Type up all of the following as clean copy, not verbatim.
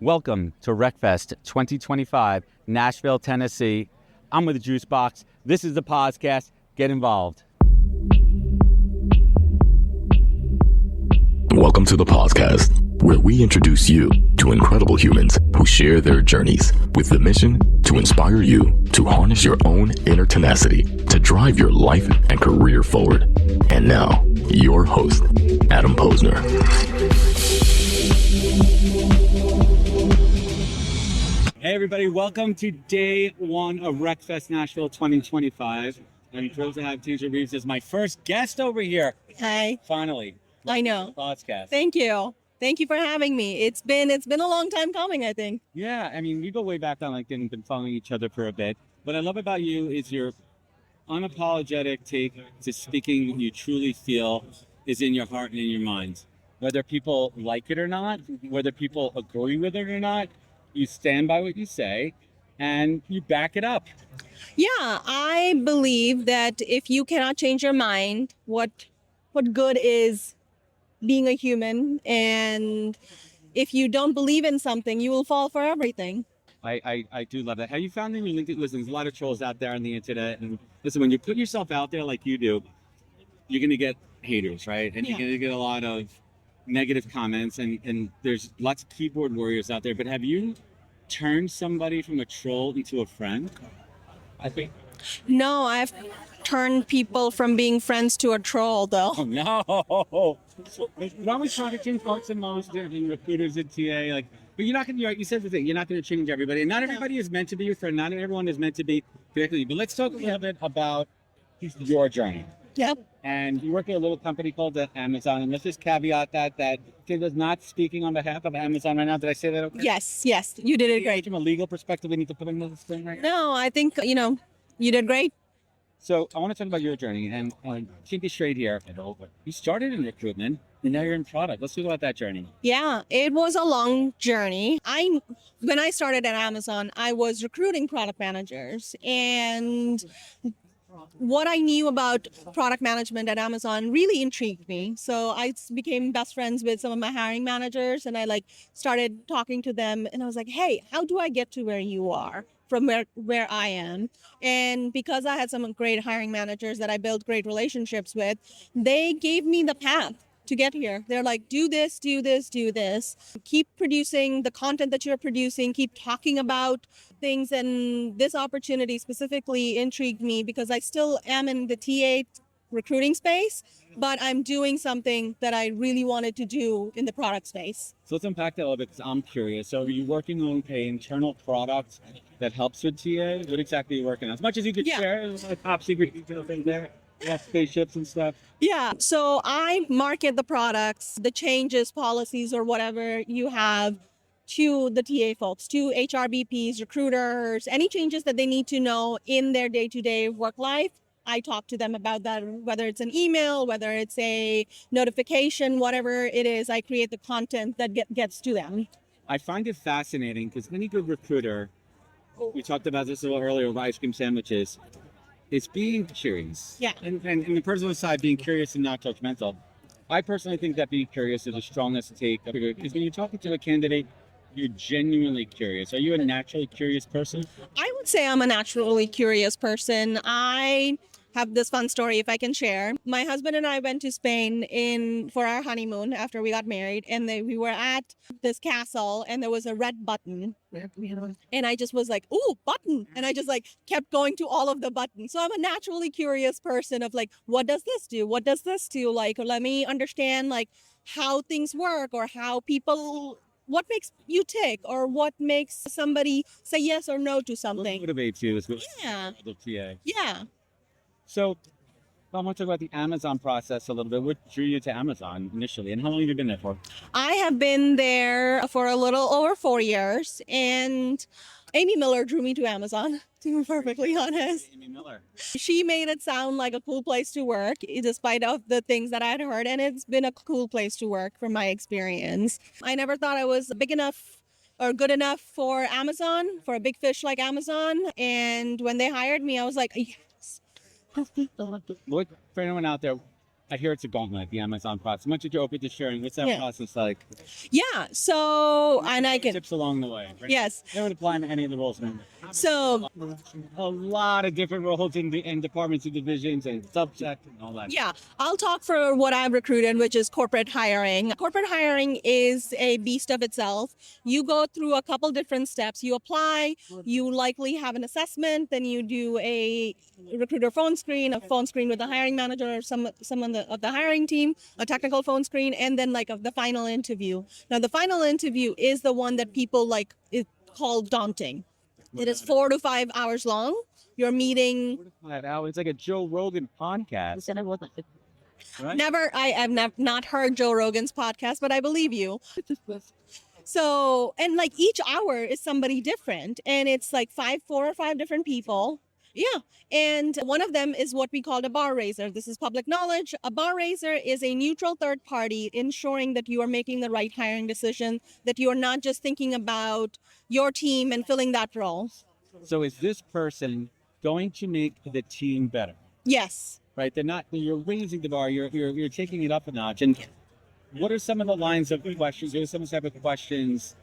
Welcome to RecFest 2025, Nashville, Tennessee. I'm with the Juice Box. This is the podcast. Get involved. Welcome to the podcast, where we introduce you to incredible humans who share their journeys with the mission to inspire you to harness your own inner tenacity to drive your life and career forward. And now, your host, Adam Posner. Hey everybody, welcome to day one of RecFest Nashville 2025. I'm thrilled to have Tijal Rives as my first guest over here. Hi. Finally. I know. Podcast. Thank you. Thank you for having me. It's been a long time coming, I think. Yeah, I mean, we go way back on LinkedIn and been following each other for a bit. What I love about you is your unapologetic take to speaking what you truly feel is in your heart and in your mind. Whether people like it or not, whether people agree with it or not, you stand by what you say and you back it up. Yeah, I believe that if you cannot change your mind, what good is being a human? And if you don't believe in something, you will fall for everything. I do love that. Have you found in your LinkedIn, listen, there's a lot of trolls out there on the internet, and listen, when you put yourself out there like you do, you're going to get haters, right? And you're going to get a lot of negative comments, and there's lots of keyboard warriors out there, but have you turned somebody from a troll into a friend? I think. No, I've turned people from being friends to a troll, though. Oh, no. We're always trying to change hearts and minds and recruiters at TA, but you're not going to, you said the thing, you're not going to change everybody. And not everybody is meant to be your friend. Not everyone is meant to be connected. But let's talk a little bit about your journey. Yep. And you work at a little company called Amazon. And let's just caveat that Tijal is not speaking on behalf of Amazon right now. Did I say that okay? Yes, you did it great. From a legal perspective, we need to put in this thing right now. No, I think, you did great. So I want to talk about your journey and keep you straight here. You started in recruitment and now you're in product. Let's talk about that journey. Yeah, it was a long journey. When I started at Amazon, I was recruiting product managers, and what I knew about product management at Amazon really intrigued me. So I became best friends with some of my hiring managers, and I started talking to them, and I was like, hey, how do I get to where you are from where I am? And because I had some great hiring managers that I built great relationships with, they gave me the path to get here. They're like, do this, do this, do this. Keep producing the content that you're producing, keep talking about things. And this opportunity specifically intrigued me because I still am in the TA recruiting space, but I'm doing something that I really wanted to do in the product space. So let's unpack that a little bit because I'm curious. So are you working on an internal product that helps with TA? What exactly are you working on? As much as you could share, there's a top secret detail thing there. Yeah, spaceships and stuff. Yeah, so I market the products, the changes, policies, or whatever you have to the TA folks, to HRBPs, recruiters, any changes that they need to know in their day-to-day work life. I talk to them about that, whether it's an email, whether it's a notification, whatever it is, I create the content that gets to them. I find it fascinating because any good recruiter, we talked about this a little earlier with ice cream sandwiches, it's being curious. Yeah. And the personal side, being curious and not judgmental. I personally think that being curious is the strongest take. Because when you're talking to a candidate, you're genuinely curious. Are you a naturally curious person? I would say I'm a naturally curious person. I have this fun story if I can share. My husband and I went to Spain for our honeymoon after we got married, and we were at this castle, and there was a red button, and I just was like, ooh, button, and I just kept going to all of the buttons. So I'm a naturally curious person of what does this do? What does this do? Let me understand how things work, or how people, what makes you tick, or what makes somebody say yes or no to something. What motivates you is Yeah. the TA. Yeah. So I want to talk about the Amazon process a little bit. What drew you to Amazon initially, and how long have you been there for? I have been there for a little over 4 years, and Amy Miller drew me to Amazon, to be perfectly honest. Amy Miller. She made it sound like a cool place to work, despite of the things that I'd heard, and it's been a cool place to work from my experience. I never thought I was big enough or good enough for Amazon, for a big fish like Amazon, and when they hired me, I was like, Look, for anyone out there, I hear it's a gauntlet, the Amazon process. Much as you're open to sharing, what's that Yeah. process like? Yeah. So, and I can, Tips along the way. Right? yes. They would apply to any of the roles. Man. So, A lot of different roles in departments and divisions and subsets and all that. yeah, I'll talk for what I've recruited, which is corporate hiring. Corporate hiring is a beast of itself. You go through a couple different steps. You apply, you likely have an assessment, then you do a recruiter phone screen, a phone screen with the hiring manager or someone of the hiring team, a technical phone screen, and then like the final interview. Now, the final interview is the one that people like is called daunting. It is 4 to 5 hours long. You're meeting. 5 hours. It's like a Joe Rogan podcast. Right? I have not heard Joe Rogan's podcast, but I believe you. So, and like each hour is somebody different, and it's like 4 or 5 different people. Yeah. And one of them is what we call a bar raiser. This is public knowledge. A bar raiser is a neutral third party ensuring that you are making the right hiring decision, that you are not just thinking about your team and filling that role. So is this person going to make the team better? Yes. Right? They're not, you're raising the bar, you're taking it up a notch. And what are some of the lines of questions, what are some type of questions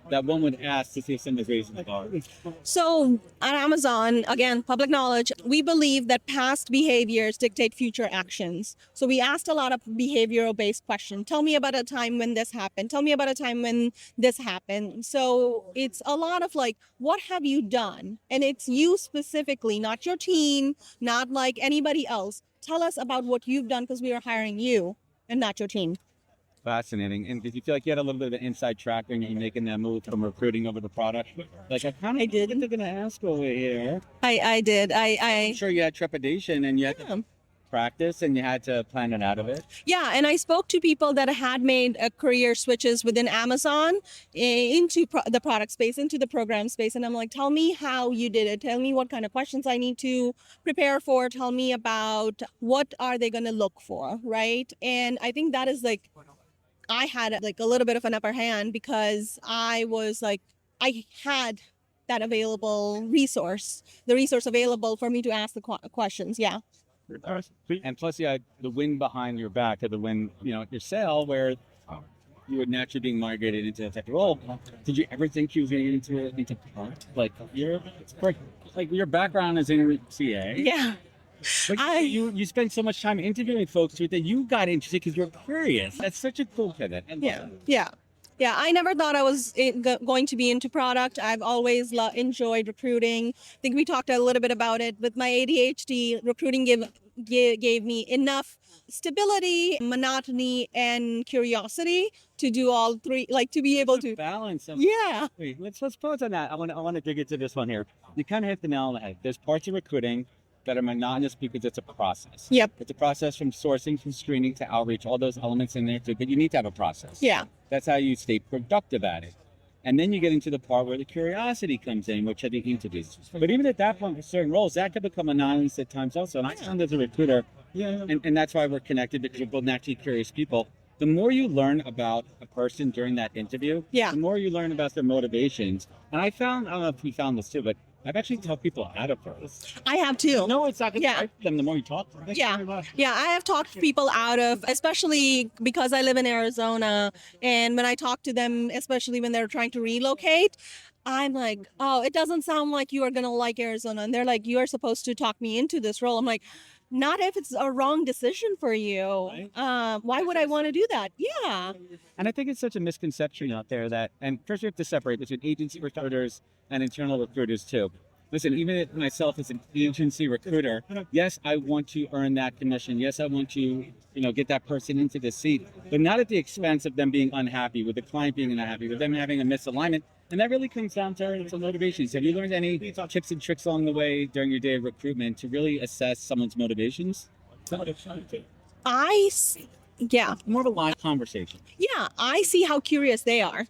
that one would ask to see if someone's raising the bar? So at Amazon, again, public knowledge, we believe that past behaviors dictate future actions. So we asked a lot of behavioral based questions. Tell me about a time when this happened. Tell me about a time when this happened. So it's a lot of like, what have you done? And it's you specifically, not your team, not like anybody else. Tell us about what you've done because we are hiring you and not your team. Fascinating. And did you feel like you had a little bit of an inside track when you're making that move from recruiting over to product? Like, I did. What they're going to ask over here. I did. I'm sure you had trepidation and you had to practice and you had to plan it out of it. Yeah, and I spoke to people that had made career switches within Amazon into the product space, into the program space. And I'm like, tell me how you did it. Tell me what kind of questions I need to prepare for. Tell me about what are they going to look for, right? And I think that is like, I had like a little bit of an upper hand because I was like, I had that available resource, the resource available for me to ask the questions. Yeah. And plus you had the wind behind your back, or the wind, your sail, where you were naturally being migrated into that type of role. Did you ever think you were getting into product? Like your background is in CA. Yeah. But you spend so much time interviewing folks that you got interested because you're curious. That's such a cool pivot. Yeah, I never thought I was going to be into product. I've always enjoyed recruiting. I think we talked a little bit about it. With my ADHD, recruiting gave me enough stability, monotony, and curiosity to do all three, like to be able to balance them. Yeah. Wait, let's pause on that. I want to dig into this one here. You kind of hit the nail on the head. There's parts of recruiting that are monotonous because it's a process. Yep. It's a process from sourcing, from screening to outreach, all those elements in there too, but you need to have a process. Yeah. That's how you stay productive at it. And then you get into the part where the curiosity comes in, which I think interviews. But even at that point, with certain roles, that could become anonymous at times also. And I found as a recruiter, and that's why we're connected, because we're both naturally curious people. The more you learn about a person during that interview, the more you learn about their motivations. And I don't know if you found this too, but I've actually talked people out of first. I have too. No, it's not going to help them the more you talk to them. Yeah, I have talked people out of, especially because I live in Arizona, and when I talk to them, especially when they're trying to relocate, I'm like, oh, it doesn't sound like you are going to like Arizona. And they're like, you are supposed to talk me into this role. I'm like, not if it's a wrong decision for you. Right? Why would I want to do that? Yeah. And I think it's such a misconception out there that, and first we have to separate between agency recruiters and internal recruiters too. Listen, even myself as an agency recruiter, yes, I want to earn that commission. Yes, I want to, get that person into the seat, but not at the expense of them being unhappy, with the client being unhappy, with them having a misalignment. And that really comes down to motivations. Have you learned any tips and tricks along the way during your day of recruitment to really assess someone's motivations? More of a live conversation. Yeah, I see how curious they are.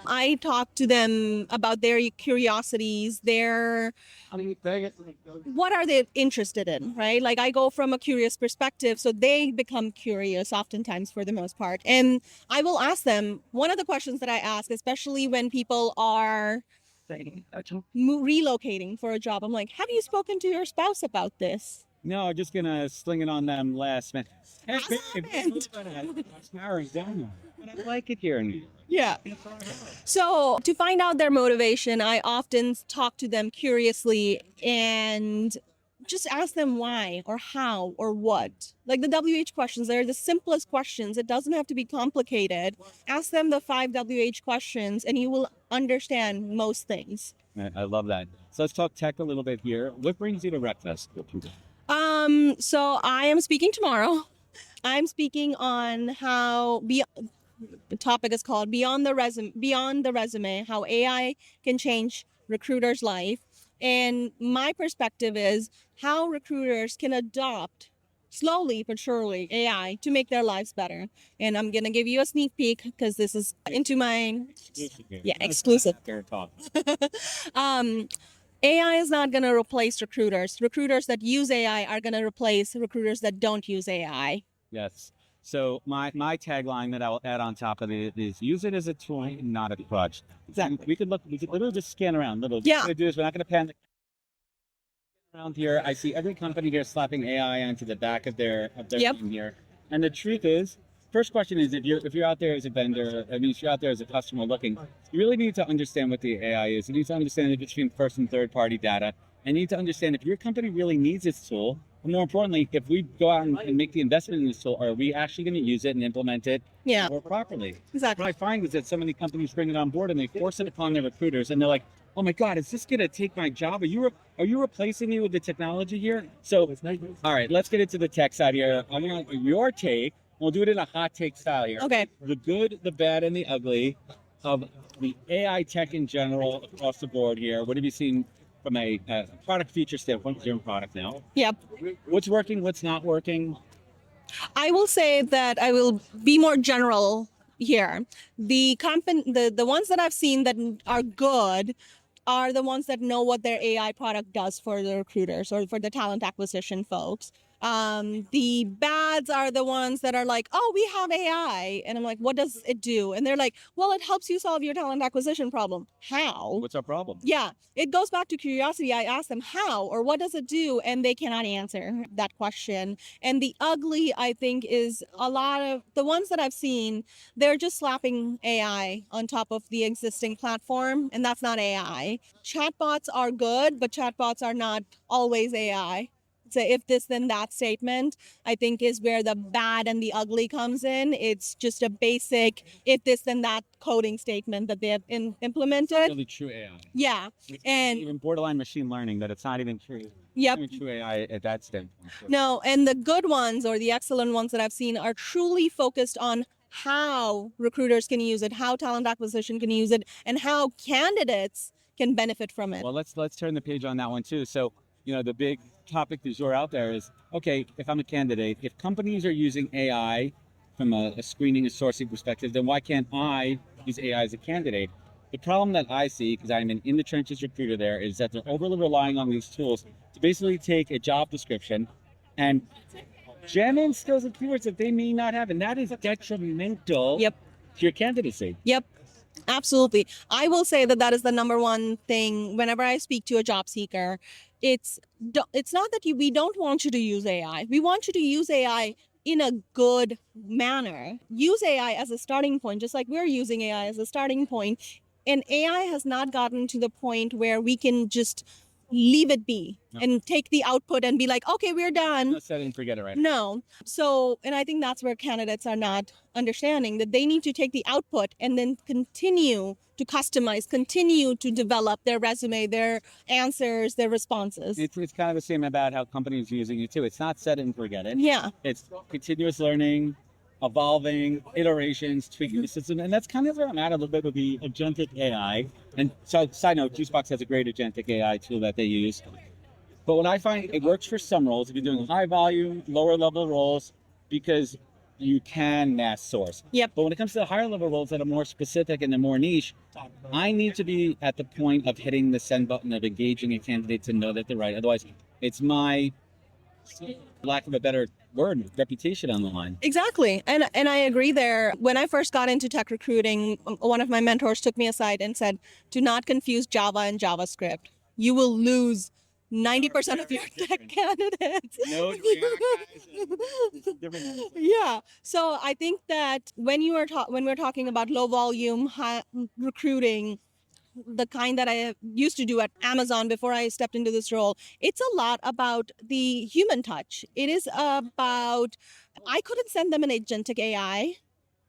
I talk to them about their curiosities, what are they interested in, right? Like I go from a curious perspective, so they become curious oftentimes for the most part. And I will ask them, one of the questions that I ask, especially when people are relocating for a job, I'm like, have you spoken to your spouse about this? No, just gonna sling it on them last minute. Hey, How's babe, happened? it's narrowing down. But I like it here in New York. Yeah. So to find out their motivation, I often talk to them curiously and just ask them why or how or what. Like the WH questions, they're the simplest questions. It doesn't have to be complicated. Ask them the 5 WH questions and you will understand most things. I love that. So let's talk tech a little bit here. What brings you to RecFest? So I am speaking tomorrow. I'm speaking on how the topic is called Beyond the Resume, how AI can change recruiters' life. And my perspective is how recruiters can adopt slowly but surely AI to make their lives better. And I'm going to give you a sneak peek because this is into my exclusive. Talk. AI is not going to replace recruiters. Recruiters that use AI are going to replace recruiters that don't use AI. Yes. So my tagline that I will add on top of it is use it as a tool, not a crutch. Exactly. We could literally just scan around. We're Yeah. gonna do this. We're not gonna pan around here. I see every company here slapping AI onto the back of their Yep. thing here. And the truth is, first question is if you're out there as a vendor, I mean if you're out there as a customer looking, you really need to understand what the AI is. You need to understand the difference between first and third party data. And you need to understand if your company really needs this tool. And more importantly, if we go out and make the investment in this tool, are we actually going to use it and implement it more properly? Exactly. What I find is that so many companies bring it on board and they force it upon their recruiters, and they're like, "Oh my God, is this going to take my job? Are you replacing me with the technology here?" So, all right, let's get into the tech side here. I want your take. We'll do it in a hot take style here. Okay. The good, the bad, and the ugly of the AI tech in general across the board here. What have you seen? From a product feature standpoint, your own product now. Yep. What's working? What's not working? I will say that I will be more general here. The ones that I've seen that are good are the ones that know what their AI product does for the recruiters or for the talent acquisition folks. The bads are the ones that are like, oh, we have AI. And I'm like, what does it do? And they're like, well, it helps you solve your talent acquisition problem. How? What's our problem? Yeah, it goes back to curiosity. I ask them how or what does it do? And they cannot answer that question. And the ugly, I think, is a lot of the ones that I've seen, they're just slapping AI on top of the existing platform. And that's not AI. Chatbots are good, but chatbots are not always AI. So if this then that statement, I think, is where the bad and the ugly comes in. It's just a basic if this then that coding statement that they have implemented. Really true AI. Yeah, and even borderline machine learning that it's not even true. Yep. Not even true AI at that standpoint. No, and the good ones or the excellent ones that I've seen are truly focused on how recruiters can use it, how talent acquisition can use it, and how candidates can benefit from it. Well, let's turn the page on that one too. So, the big topic du jour out there is, okay, if I'm a candidate, if companies are using AI from a screening and sourcing perspective, then why can't I use AI as a candidate? The problem that I see, because I'm an in the trenches recruiter there, is that they're overly relying on these tools to basically take a job description and jam in skills and keywords that they may not have, and that is detrimental to your candidacy. Yep. Absolutely. I will say that is the number one thing whenever I speak to a job seeker. It's not that we don't want you to use AI. We want you to use AI in a good manner. Use AI as a starting point, just like we're using AI as a starting point. And AI has not gotten to the point where we can just leave it be and take the output and be like, okay, we're done. No, set it and forget it, right? No. So, and I think that's where candidates are not understanding that they need to take the output and then continue to customize, continue to develop their resume, their answers, their responses. It's kind of the same about how companies are using it too. It's not set it and forget it. Yeah. It's continuous learning, evolving, iterations, tweaking the system. And that's kind of where I'm at a little bit with the agentic AI. And so, side note, Juicebox has a great agentic AI tool that they use. But what I find, it works for some roles, if you're doing high volume, lower level roles, because you can mass source. Yep. But when it comes to the higher level roles that are more specific and they're more niche, I need to be at the point of hitting the send button, of engaging a candidate to know that they're right. Otherwise, it's my, lack of a better word, reputation on the line. Exactly. And I agree there. When I first got into tech recruiting, one of my mentors took me aside and said, do not confuse Java and JavaScript. You will lose 90% of your tech candidates. Node, React guys, different. Yeah. So I think that when when we're talking about low volume recruiting, the kind that I used to do at Amazon before I stepped into this role, it's a lot about the human touch. It is about, I couldn't send them an agentic AI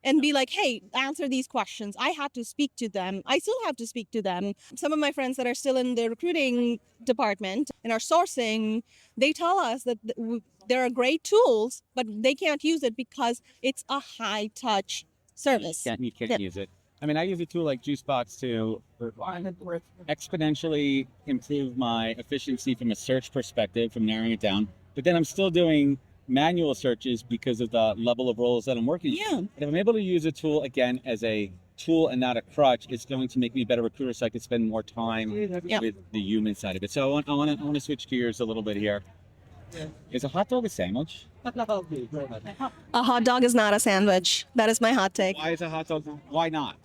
and be like, hey, answer these questions. I had to speak to them. I still have to speak to them. Some of my friends that are still in the recruiting department and are sourcing, they tell us that there are great tools, but they can't use it because it's a high touch service. You can't use it. I mean, I use a tool like Juicebox to exponentially improve my efficiency from a search perspective, from narrowing it down. But then I'm still doing manual searches because of the level of roles that I'm working. Yeah. And if I'm able to use a tool again as a tool and not a crutch, it's going to make me a better recruiter, so I can spend more time with the human side of it. So I want to switch gears a little bit here. Is a hot dog a sandwich? A hot dog is not a sandwich. That is my hot take. Why is a hot dog? Why not?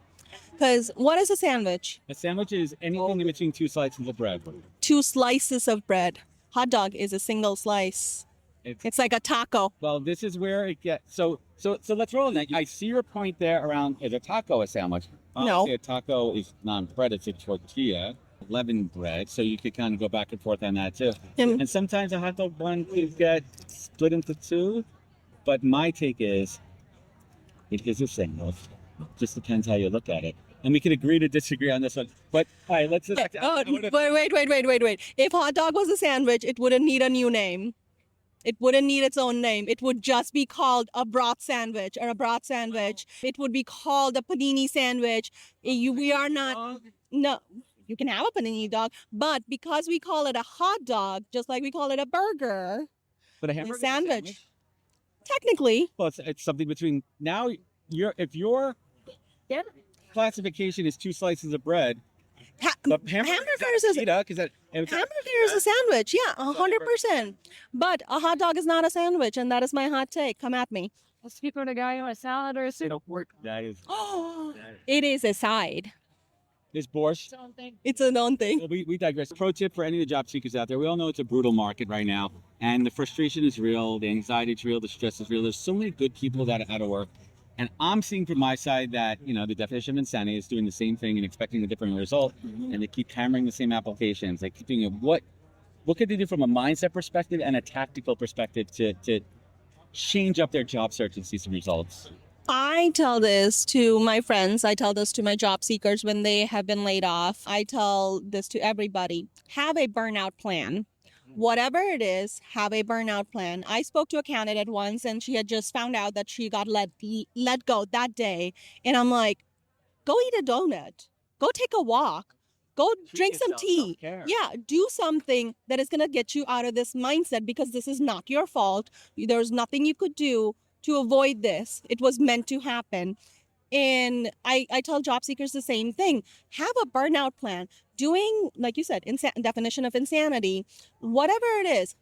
Because what is a sandwich? A sandwich is anything in between two slices of bread. 2 slices of bread. Hot dog is a single slice. It's like a taco. Well, this is where it gets so let's roll in that. I see your point there around, is a taco a sandwich? No. A taco is non-bread, it's a tortilla, leavened bread, so you could kind of go back and forth on that too. And sometimes a hot dog bun could get split into two, but my take is it is a sandwich. Just depends how you look at it. And we could agree to disagree on this one. But all right, let's just Wait. If hot dog was a sandwich, it wouldn't need a new name. It wouldn't need its own name. It would just be called a broth sandwich or a broth sandwich. It would be called a panini sandwich. We are not, no, you can have a panini dog, but because we call it a hot dog, just like we call it a burger, but a hamburger sandwich. Technically. Well, it's something between, now if your classification is 2 slices of bread, but hamburger is a sandwich. Yeah, 100%. But a hot dog is not a sandwich, and that is my hot take. Come at me. Let's speak with a guy on a salad or a soup. That is. It is a side. It's borscht. It's a known thing. Well, we digress. Pro tip for any of the job seekers out there: we all know it's a brutal market right now, and the frustration is real, the anxiety is real, the stress is real. There's so many good people that are out of work. And I'm seeing from my side that, the definition of insanity is doing the same thing and expecting a different result. And they keep hammering the same applications. They keep doing it. What could they do from a mindset perspective and a tactical perspective to change up their job search and see some results? I tell this to my friends. I tell this to my job seekers when they have been laid off. I tell this to everybody. Have a burnout plan. Whatever it is, have a burnout plan. I spoke to a candidate once and she had just found out that she got let go that day. And I'm like, go eat a donut. Go take a walk. Go drink some tea. Yeah, do something that is going to get you out of this mindset, because this is not your fault. There's nothing you could do to avoid this. It was meant to happen. And I tell job seekers the same thing. Have a burnout plan. Doing, like you said, definition of insanity, whatever it is.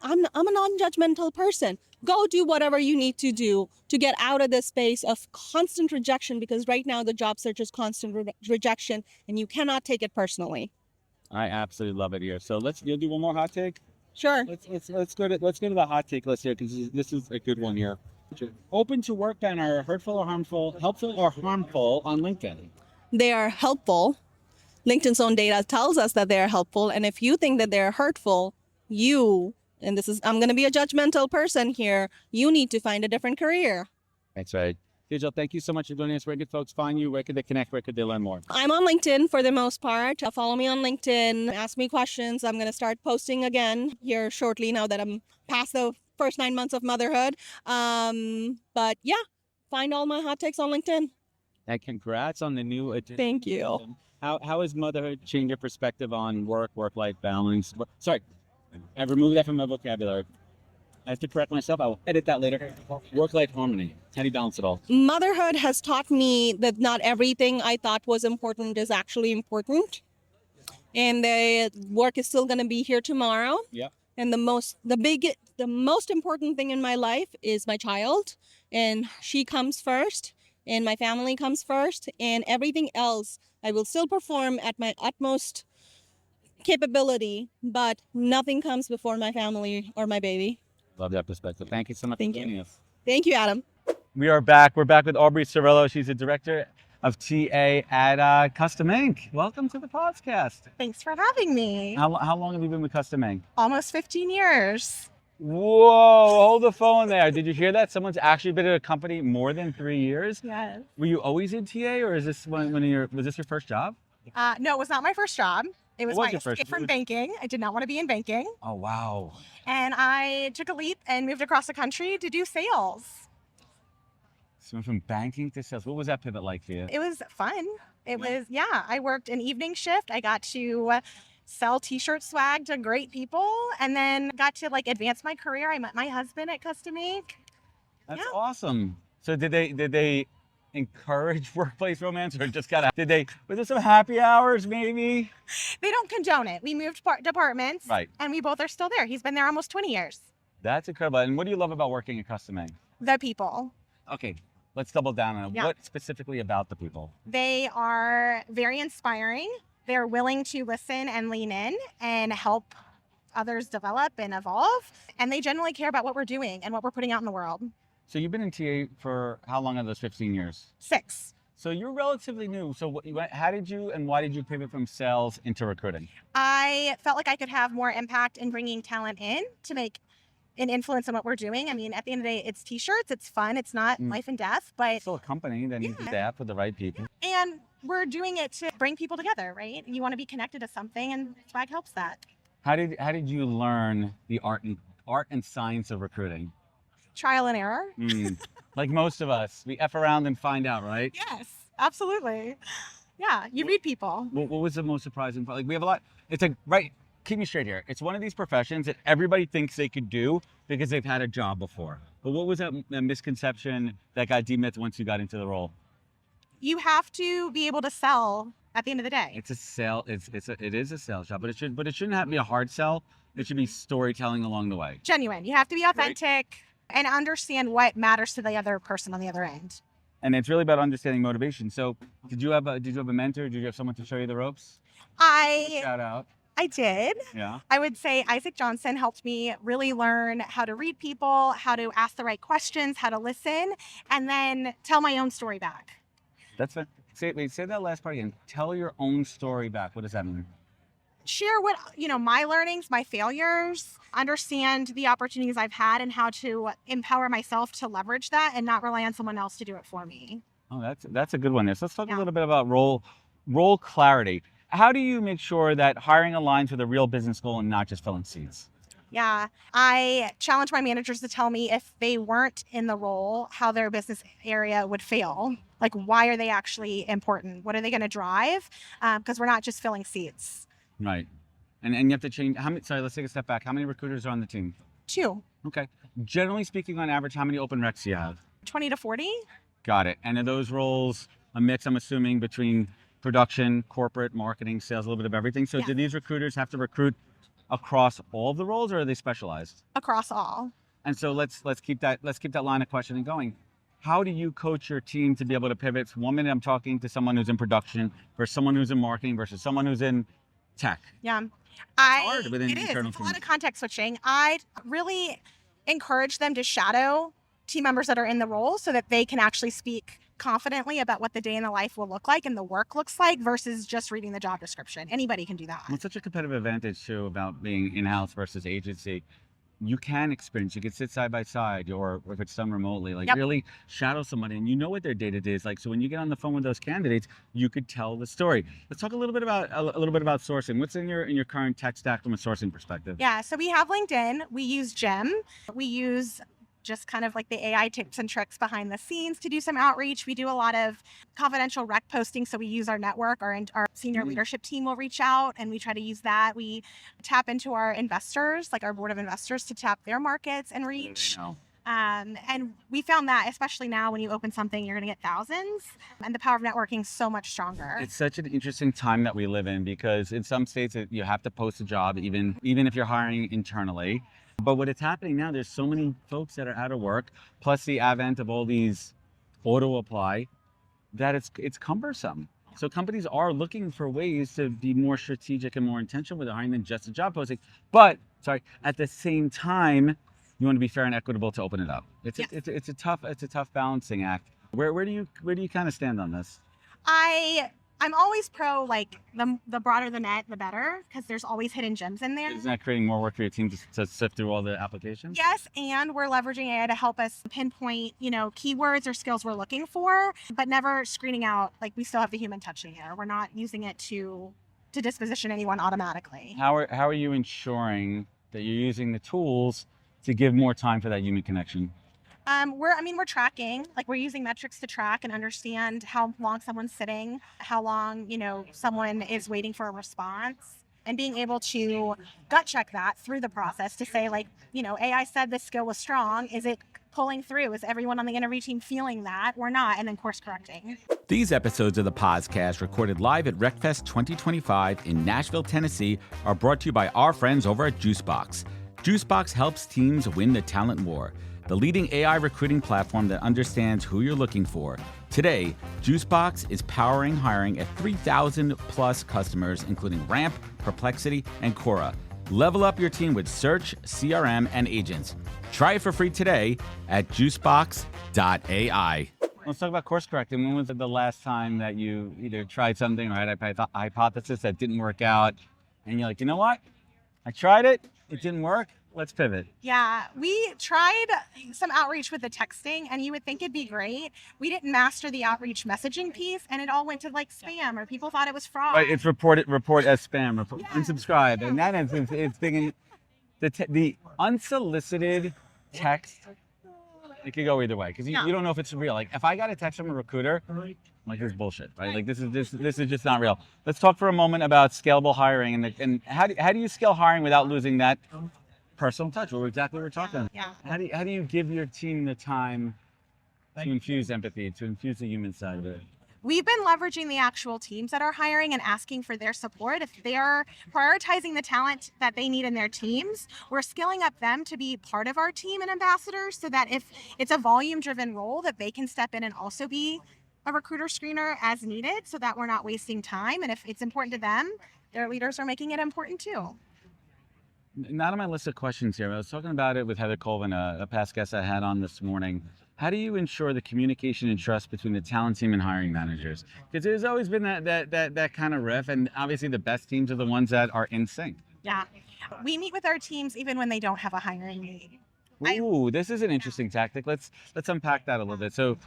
I'm a non-judgmental person. Go do whatever you need to do to get out of this space of constant rejection, because right now the job search is constant rejection, and you cannot take it personally. I absolutely love it here. So you'll do one more hot take. Sure. Let's go to the hot take list here, because this is a good one here. Open to work ban are hurtful or harmful, helpful or harmful on LinkedIn? They are helpful. LinkedIn's own data tells us that they are helpful. And if you think that they're hurtful, I'm going to be a judgmental person here, you need to find a different career. That's right. Tijal, thank you so much for joining us. Where could folks find you? Where could they connect? Where could they learn more? I'm on LinkedIn for the most part. Follow me on LinkedIn. Ask me questions. I'm going to start posting again here shortly now that I'm past the first 9 months of motherhood. But yeah, find all my hot takes on LinkedIn. And congrats on the new edition. Thank you. How has motherhood changed your perspective on work-life balance? Sorry, I removed that from my vocabulary. I have to correct myself. I will edit that later. Work-life harmony. How do you balance it all? Motherhood has taught me that not everything I thought was important is actually important. And the work is still going to be here tomorrow. Yep. And the most important thing in my life is my child. And she comes first. And my family comes first. And everything else, I will still perform at my utmost capability, but nothing comes before my family or my baby. Love that perspective. Thank you so much Thank for you. joining us. Thank you, Adam. We are back. We're back with Aubrey Cirillo. She's the director of TA at Custom Ink. Welcome to the podcast. Thanks for having me. How long have you been with Custom Ink? Almost 15 years. Whoa, hold the phone there. Did you hear that? Someone's actually been at a company more than 3 years? Yes. Were you always in TA, or is this was this your first job? No, it was not my first job. It was What was my your first- escape from banking. I did not want to be in banking. Oh, wow. And I took a leap and moved across the country to do sales. So you went from banking to sales. What was that pivot like for you? It was fun. I worked an evening shift. I got to sell t-shirt swag to great people and then got to advance my career. I met my husband at Custom Ink. That's Yeah. awesome. So did they encourage workplace romance, or just was there some happy hours maybe? They don't condone it. We moved departments, Right. and we both are still there. He's been there almost 20 years. That's incredible. And what do you love about working at Custom Ink? The people. Okay, let's double down on it. Yeah. What specifically about the people? They are very inspiring. They're willing to listen and lean in and help others develop and evolve. And they genuinely care about what we're doing and what we're putting out in the world. So you've been in TA for how long of those 15 years? 6. So you're relatively new. So how did you and why did you pivot from sales into recruiting? I felt like I could have more impact in bringing talent in to make an influence on what we're doing. I mean, at the end of the day, it's t-shirts, it's fun, it's not life and death, but Still a company that needs to staff with the right people. and we're doing it to bring people together, right? You want to be connected to something, and swag helps that. How did you learn the art and science of recruiting? Trial and error. Like most of us, we F around and find out, right? Yes, absolutely. Yeah, you read people. What was the most surprising part? Like we have a lot. It's like, right, keep me straight here. It's one of these professions that everybody thinks they could do because they've had a job before. But what was that misconception that got demythed once you got into the role? You have to be able to sell at the end of the day. It's a sale. It is a sales job, but it shouldn't have to be a hard sell. It should be storytelling along the way. Genuine. You have to be authentic and understand what matters to the other person on the other end. And it's really about understanding motivation. So, did you have a mentor? Did you have someone to show you the ropes? Shout out. I did. Yeah. I would say Isaac Johnson helped me really learn how to read people, how to ask the right questions, how to listen, and then tell my own story back. That's it. Say that last part again. Tell your own story back. What does that mean? Share what, my learnings, my failures, understand the opportunities I've had and how to empower myself to leverage that and not rely on someone else to do it for me. Oh, that's a good one there. So let's talk Yeah. a little bit about role clarity. How do you make sure that hiring aligns with a real business goal and not just filling seats? Yeah, I challenge my managers to tell me if they weren't in the role, how their business area would fail. Like, why are they actually important? What are they going to drive? Because we're not just filling seats. Right. And you have to change. Let's take a step back. How many recruiters are on the team? 2, Okay. Generally speaking, on average, how many open recs do you have? 20 to 40. Got it. And are those roles a mix, I'm assuming, between production, corporate, marketing, sales, a little bit of everything? So Yeah. do these recruiters have to recruit across all of the roles, or are they specialized? Across all. And so let's keep that line of questioning going. How do you coach your team to be able to pivot? One minute I'm talking to someone who's in production versus someone who's in marketing versus someone who's in tech. Yeah. hard within It is. internal It's a lot teams. of context switching. I really encourage them to shadow team members that are in the role so that they can actually speak confidently about what the day in the life will look like and the work looks like versus just reading the job description. Anybody can do that. Well, it's such a competitive advantage too about being in-house versus agency. You can experience, you can sit side by side, or if it's done remotely, Yep. really shadow somebody and you know what their day-to-day is like. So when you get on the phone with those candidates, you could tell the story. Let's talk a little bit about sourcing. What's in your current tech stack from a sourcing perspective? Yeah, so we have LinkedIn. We use Gem. We use just kind of like the AI tips and tricks behind the scenes to do some outreach. We do a lot of confidential rec posting. So we use our network, our senior leadership team will reach out and we try to use that. We tap into our investors, like our board of investors, to tap their markets and reach. And we found that, especially now when you open something, you're going to get thousands, and the power of networking is so much stronger. It's such an interesting time that we live in because in some states you have to post a job even if you're hiring internally. But what is happening now, there's so many folks that are out of work, plus the advent of all these auto apply, that it's cumbersome. So companies are looking for ways to be more strategic and more intentional with hiring than just a job posting. But at the same time, you want to be fair and equitable to open it up. It's a tough balancing act. Where do you kind of stand on this? I'm always pro like the broader the net, the better, because there's always hidden gems in there. Isn't that creating more work for your team to sift through all the applications? Yes, and we're leveraging AI to help us pinpoint, keywords or skills we're looking for, but never screening out, like we still have the human touch in here. We're not using it to disposition anyone automatically. How are you ensuring that you're using the tools to give more time for that human connection? We're tracking, like we're using metrics to track and understand how long someone's sitting, how long, someone is waiting for a response, and being able to gut check that through the process to say like, AI said this skill was strong. Is it pulling through? Is everyone on the interview team feeling that or not? And then course correcting. These episodes of the podcast, recorded live at RecFest 2025 in Nashville, Tennessee, are brought to you by our friends over at Juicebox. Juicebox helps teams win the talent war, the leading AI recruiting platform that understands who you're looking for. Today, Juicebox is powering hiring at 3,000 plus customers, including Ramp, Perplexity, and Quora. Level up your team with search, CRM, and agents. Try it for free today at juicebox.ai. Let's talk about course correcting. When was the last time that you either tried something or had a hypothesis that didn't work out, and you're like, you know what? I tried it, it didn't work. Let's pivot. Yeah, we tried some outreach with the texting, and you would think it'd be great. We didn't master the outreach messaging piece, and it all went to like spam, or people thought it was fraud. Right, it's report as spam, unsubscribe, and that is it's thinking the unsolicited text. It could go either way because you don't know if it's real. Like if I got a text from a recruiter, I'm like this is bullshit, right? Like this is just not real. Let's talk for a moment about scalable hiring and how do you scale hiring without losing that personal touch? What we're talking about. Yeah. How do you give your team the time to infuse empathy, to infuse the human side of it? We've been leveraging the actual teams that are hiring and asking for their support. If they're prioritizing the talent that they need in their teams, we're skilling up them to be part of our team and ambassadors so that if it's a volume-driven role, that they can step in and also be a recruiter screener as needed so that we're not wasting time. And if it's important to them, their leaders are making it important too. Not on my list of questions here. I was talking about it with Heather Colvin, a past guest I had on this morning. How do you ensure the communication and trust between the talent team and hiring managers? Because there's always been that kind of riff, and obviously the best teams are the ones that are in sync. Yeah. We meet with our teams even when they don't have a hiring need. Ooh, this is an interesting tactic. Let's unpack that a little bit. So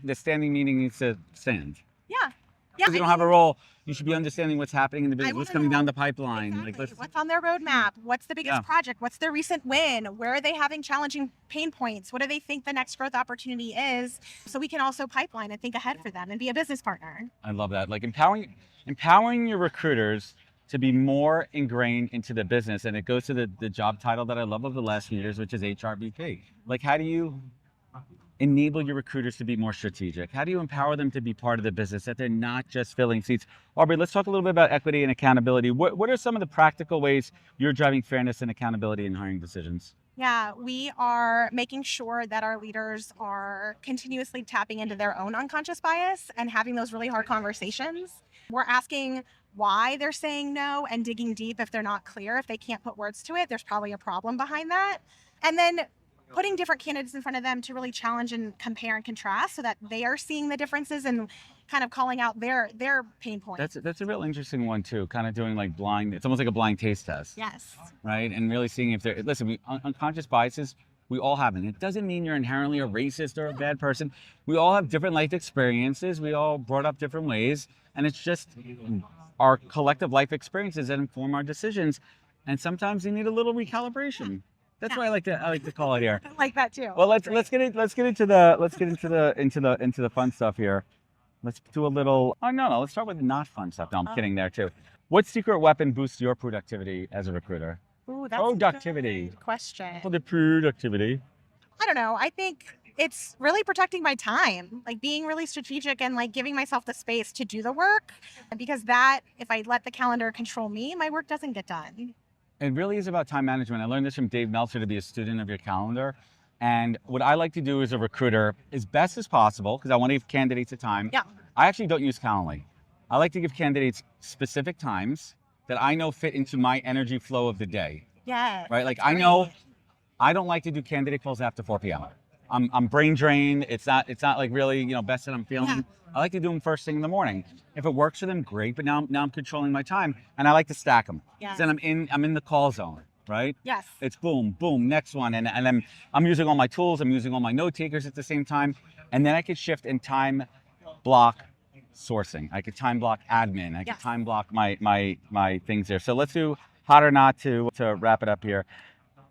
the standing meeting needs to stand. Yeah. Because you don't have a role, you should be understanding what's happening in the business, what's coming know. down the pipeline. Exactly. What's on their roadmap? What's the biggest project? What's their recent win? Where are they having challenging pain points? What do they think the next growth opportunity is? So we can also pipeline and think ahead for them and be a business partner. I love that. Like empowering your recruiters to be more ingrained into the business. And it goes to the job title that I love of the last few years, which is HRBP. Like, how do you enable your recruiters to be more strategic? How do you empower them to be part of the business, that they're not just filling seats? Aubrey, let's talk a little bit about equity and accountability. What are some of the practical ways you're driving fairness and accountability in hiring decisions? Yeah, we are making sure that our leaders are continuously tapping into their own unconscious bias and having those really hard conversations. We're asking why they're saying no and digging deep if they're not clear. If they can't put words to it, there's probably a problem behind that. And then putting different candidates in front of them to really challenge and compare and contrast so that they are seeing the differences and kind of calling out their pain points. That's a real interesting one too, kind of doing like it's almost like a blind taste test. Yes. Right? And really seeing if unconscious biases, we all have it. It doesn't mean you're inherently a racist or a bad person. We all have different life experiences. We all brought up different ways. And it's just our collective life experiences that inform our decisions. And sometimes they need a little recalibration. That's what I like to call it here. I like that too. Well, let's get into the fun stuff here. Let's do a little. Oh no, let's start with the not fun stuff. No, I'm kidding there too. What secret weapon boosts your productivity as a recruiter? Ooh, that's productivity. a good question. Well, the productivity. I don't know. I think it's really protecting my time, like being really strategic and like giving myself the space to do the work. Because that, if I let the calendar control me, my work doesn't get done. It really is about time management. I learned this from Dave Meltzer, to be a student of your calendar. And what I like to do as a recruiter, as best as possible, because I want to give candidates a time. Yeah. I actually don't use Calendly. I like to give candidates specific times that I know fit into my energy flow of the day. Yes. Right? Like I know I don't like to do candidate calls after 4 p.m. I'm brain drained. It's not like really, best that I'm feeling. Yeah. I like to do them first thing in the morning. If it works for them, great. But now I'm controlling my time, and I like to stack them. Yes. Then I'm in the call zone, right? Yes. It's boom, boom, next one, and I'm using all my tools. I'm using all my note takers at the same time, and then I could shift and time block sourcing. I could time block admin. I could time block my things there. So let's do hot or not to wrap it up here.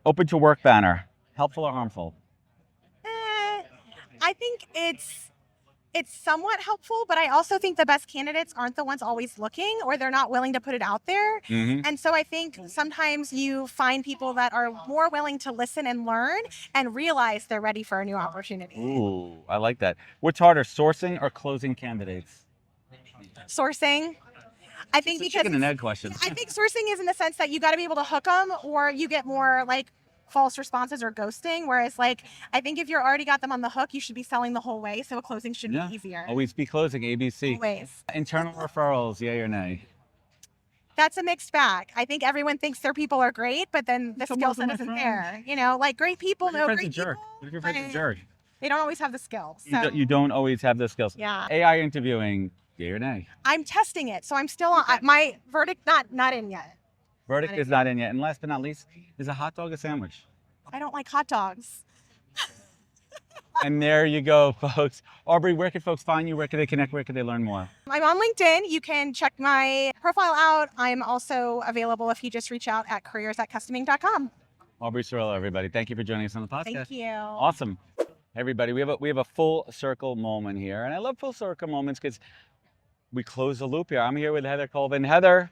Open to work banner, helpful or harmful? I think it's somewhat helpful, but I also think the best candidates aren't the ones always looking, or they're not willing to put it out there. Mm-hmm. And so I think sometimes you find people that are more willing to listen and learn and realize they're ready for a new opportunity. Ooh, I like that. What's harder, sourcing or closing candidates? Sourcing. I think It's a because chicken and egg question. I think sourcing is in the sense that you got to be able to hook them, or you get more like false responses or ghosting. Whereas like, I think if you're already got them on the hook, you should be selling the whole way. So a closing should be easier. Always be closing, ABC. Always. Internal referrals, yay or nay? That's a mixed bag. I think everyone thinks their people are great, but then the skill set isn't there. Like great people know great people. What if your friend's a jerk? They don't always have the skills. So You don't always have those skills. yeah, AI interviewing, yay or nay? I'm testing it. So I'm still on my verdict, not in yet. Verdict is not in yet. And last but not least, is a hot dog a sandwich? I don't like hot dogs. And there you go, folks. Aubrey, where can folks find you? Where can they connect? Where can they learn more? I'm on LinkedIn. You can check my profile out. I'm also available if you just reach out at careers@customing.com. Aubrey Cirillo, everybody. Thank you for joining us on the podcast. Thank you. Awesome. Everybody, we have a full circle moment here. And I love full circle moments because we close the loop here. I'm here with Heather Colvin. Heather,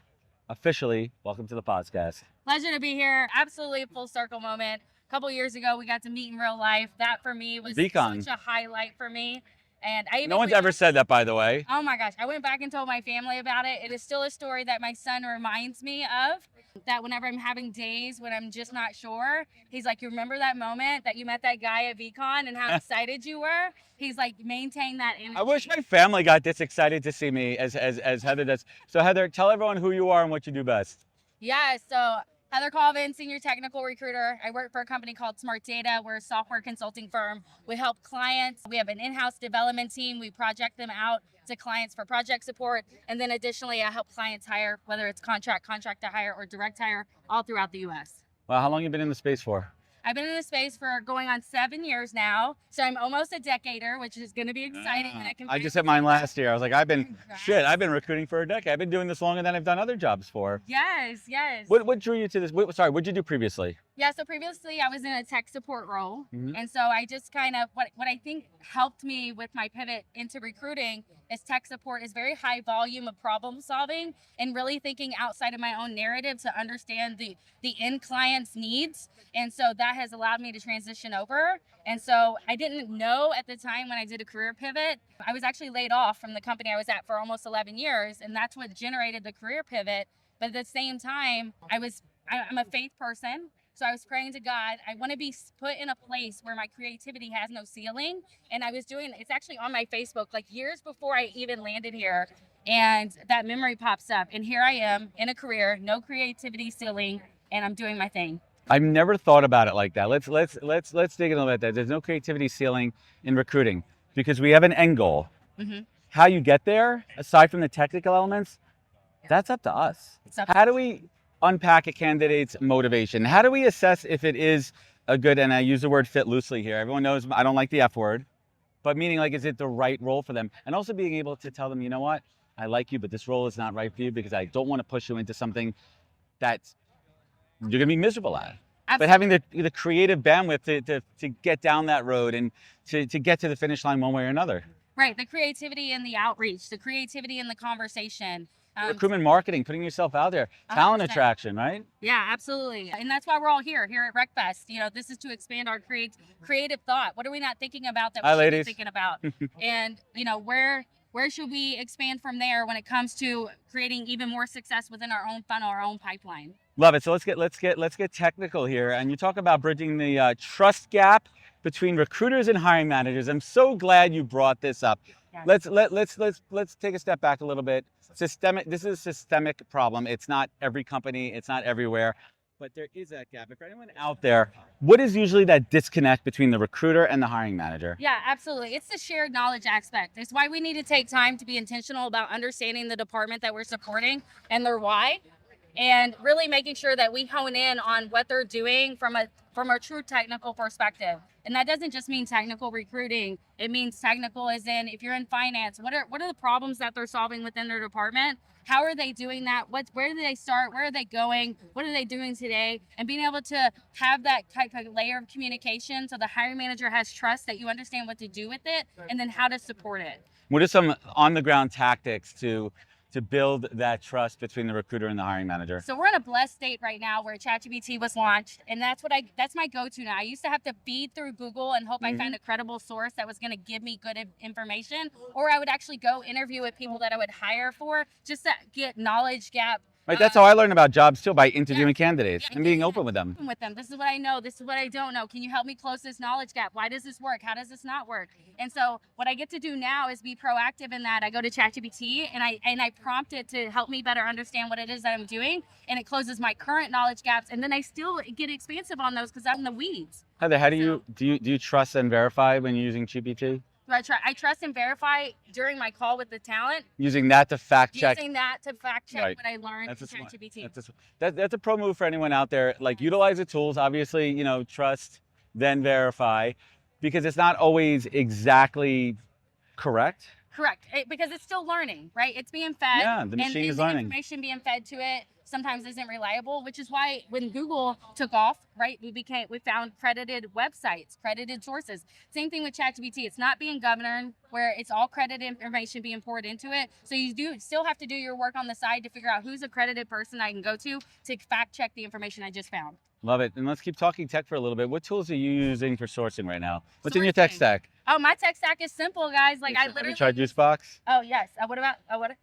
officially, welcome to the podcast. Pleasure to be here. Absolutely a full circle moment. A couple years ago, we got to meet in real life. That for me was Beacon. such a highlight for me. And I even No one's went ever back- said that, by the way. Oh my gosh, I went back and told my family about it. It is still a story that my son reminds me of, that whenever I'm having days when I'm just not sure, he's like, you remember that moment that you met that guy at VCon and how excited you were? He's like, maintain that energy. I wish my family got this excited to see me as Heather does. So Heather, tell everyone who you are and what you do best. Yeah, so Heather Colvin, senior technical recruiter. I work for a company called Smart Data. We're a software consulting firm. We help clients. We have an in-house development team. We project them out to clients for project support. And then additionally, I help clients hire, whether it's contract to hire, or direct hire, all throughout the U.S. Well, how long have you been in the space for? I've been in this space for going on 7 years now. So I'm almost a decader, which is going to be exciting. I just hit mine last year. I was like, I've been recruiting for a decade. I've been doing this longer than I've done other jobs for. Yes. What drew you to this? Sorry, what did you do previously? Yeah, so previously I was in a tech support role. Mhm. And so I just kind of, what I think helped me with my pivot into recruiting is tech support is very high volume of problem solving and really thinking outside of my own narrative to understand the end client's needs. And so that has allowed me to transition over. And so I didn't know at the time when I did a career pivot, I was actually laid off from the company I was at for almost 11 years. And that's what generated the career pivot. But at the same time, I'm a faith person. So I was praying to God, I want to be put in a place where my creativity has no ceiling. And I was doing, it's actually on my Facebook, like years before I even landed here. And that memory pops up. And here I am in a career, no creativity ceiling, and I'm doing my thing. I've never thought about it like that. Let's dig in a little bit. There's no creativity ceiling in recruiting because we have an end goal. Mm-hmm. How you get there, aside from the technical elements, that's up to us. How do we unpack a candidate's motivation? How do we assess if it is a good, and I use the word fit loosely here. Everyone knows I don't like the F word, but meaning like, is it the right role for them? And also being able to tell them, you know what, I like you, but this role is not right for you because I don't want to push you into something that you're going to be miserable at. Absolutely. But having the creative bandwidth to get down that road and to get to the finish line one way or another. Right, the creativity and the outreach, the creativity and the conversation. Recruitment marketing, putting yourself out there, talent 100%. attraction, right? Yeah, absolutely. And that's why we're all here at RecFest. You know, this is to expand our creative thought. What are we not thinking about that we Hi, should ladies. be thinking about? And, you know, where should we expand from there when it comes to creating even more success within our own funnel, our own pipeline? Love it. So let's get technical here. And you talk about bridging the trust gap between recruiters and hiring managers. I'm so glad you brought this up Let's take a step back a little bit. This is a systemic problem. It's not every company, it's not everywhere, but there is that gap. If anyone out there, what is usually that disconnect between the recruiter and the hiring manager? Yeah, absolutely. It's the shared knowledge aspect. It's why we need to take time to be intentional about understanding the department that we're supporting and their why, and really making sure that we hone in on what they're doing from a true technical perspective. And that doesn't just mean technical recruiting. It means technical as in, if you're in finance, what are the problems that they're solving within their department? How are they doing that? Where do they start? Where are they going? What are they doing today? And being able to have that type of layer of communication so the hiring manager has trust that you understand what to do with it and then how to support it. What are some on-the-ground tactics to build that trust between the recruiter and the hiring manager? So we're in a blessed state right now where ChatGPT was launched, and that's my go-to now. I used to have to feed through Google and hope I find a credible source that was going to give me good information, or I would actually go interview with people that I would hire for just to get knowledge gap. Right, that's how I learned about jobs too, by interviewing candidates and being open with them. This is what I know. This is what I don't know. Can you help me close this knowledge gap? Why does this work? How does this not work? And so what I get to do now is be proactive in that. I go to ChatGPT and I prompt it to help me better understand what it is that I'm doing, and it closes my current knowledge gaps. And then I still get expansive on those because I'm in the weeds. Heather, how do you trust and verify when you're using GPT? I trust and verify during my call with the talent. Using that to fact check. Using that to fact check what I learned from ChatGPT. That's a pro move for anyone out there. Like, utilize the tools. Obviously, trust, then verify, because it's not always exactly correct. Correct, because it's still learning, right? It's being fed. Yeah, the machine is learning. The information being fed to it sometimes isn't reliable, which is why when Google took off, right, we found credited websites, credited sources. Same thing with ChatGPT. It's not being governed where it's all credited information being poured into it. So you still have to do your work on the side to figure out who's a credited person I can go to fact check the information I just found. Love it. And let's keep talking tech for a little bit. What tools are you using for sourcing right now? What's in your tech stack? Oh, my tech stack is simple, guys. Like, I literally. Have you tried Juicebox? Oh, yes. What about?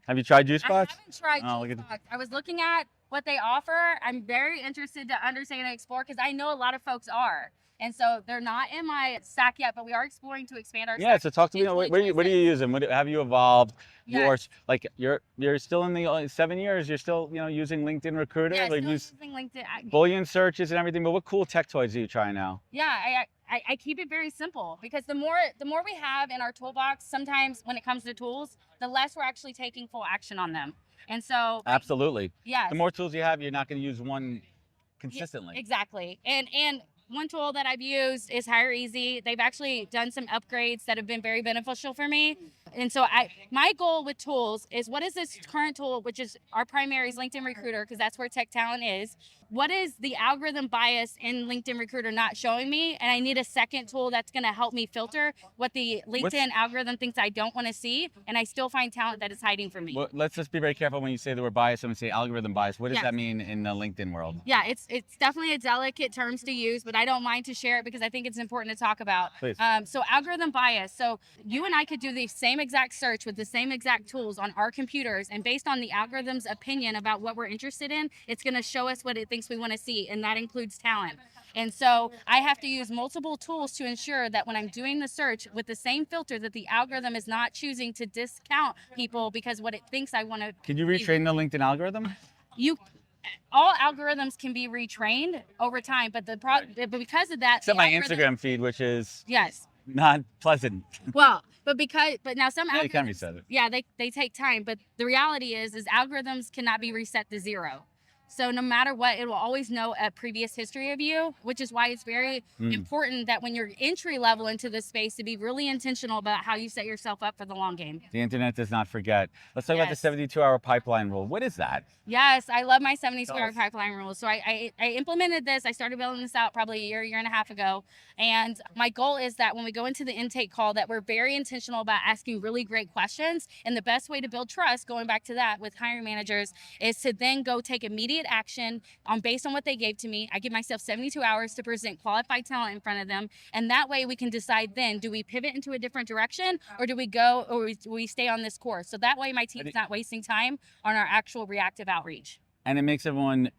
Have you tried Juicebox? I haven't tried Juicebox. I was looking at what they offer. I'm very interested to understand and explore because I know a lot of folks are. And so they're not in my stack yet, but we are exploring to expand our stack. Yeah, so talk to me. What are you using? Have you evolved? Yes. You're still in the 7 years. You're still using LinkedIn Recruiter. Yeah, still using LinkedIn. Boolean searches and everything. But what cool tech toys are you trying now? Yeah, I keep it very simple because the more we have in our toolbox, sometimes when it comes to tools, the less we're actually taking full action on them. And so absolutely. Yeah. The more tools you have, you're not going to use one consistently. Yeah, exactly. And one tool that I've used is HireEZ. They've actually done some upgrades that have been very beneficial for me. And so my goal with tools is, what is this current tool, which is our primary is LinkedIn Recruiter, because that's where tech talent is. What is the algorithm bias in LinkedIn Recruiter not showing me? And I need a second tool that's going to help me filter what the LinkedIn algorithm thinks I don't want to see. And I still find talent that is hiding from me. Well, let's just be very careful when you say the word bias and say algorithm bias. What does that mean in the LinkedIn world? Yeah, it's definitely a delicate terms to use, but I don't mind to share it because I think it's important to talk about. Please. So algorithm bias. So you and I could do the same exact search with the same exact tools on our computers, and based on the algorithm's opinion about what we're interested in, it's going to show us what it thinks we want to see, and that includes talent. And so I have to use multiple tools to ensure that when I'm doing the search with the same filter, that the algorithm is not choosing to discount people because what it thinks I want to. Can you retrain the LinkedIn algorithm? All algorithms can be retrained over time, but because of that, except my Instagram feed, which is not pleasant. Well, but now some algorithms, you can reset it. Yeah, they take time, but the reality is algorithms cannot be reset to zero. So no matter what, it will always know a previous history of you, which is why it's very important that when you're entry level into this space, to be really intentional about how you set yourself up for the long game. The internet does not forget. Let's talk about the 72-hour pipeline rule. What is that? Yes, I love my 72-hour pipeline rule. So I implemented this. I started building this out probably a year and a half ago. And my goal is that when we go into the intake call, that we're very intentional about asking really great questions. And the best way to build trust, going back to that with hiring managers, is to then go take immediate action based on what they gave to me. I give myself 72 hours to present qualified talent in front of them. And that way we can decide then, do we pivot into a different direction, or do we go, or we stay on this course? So that way my team's not wasting time on our actual reactive outreach. And it makes everyone,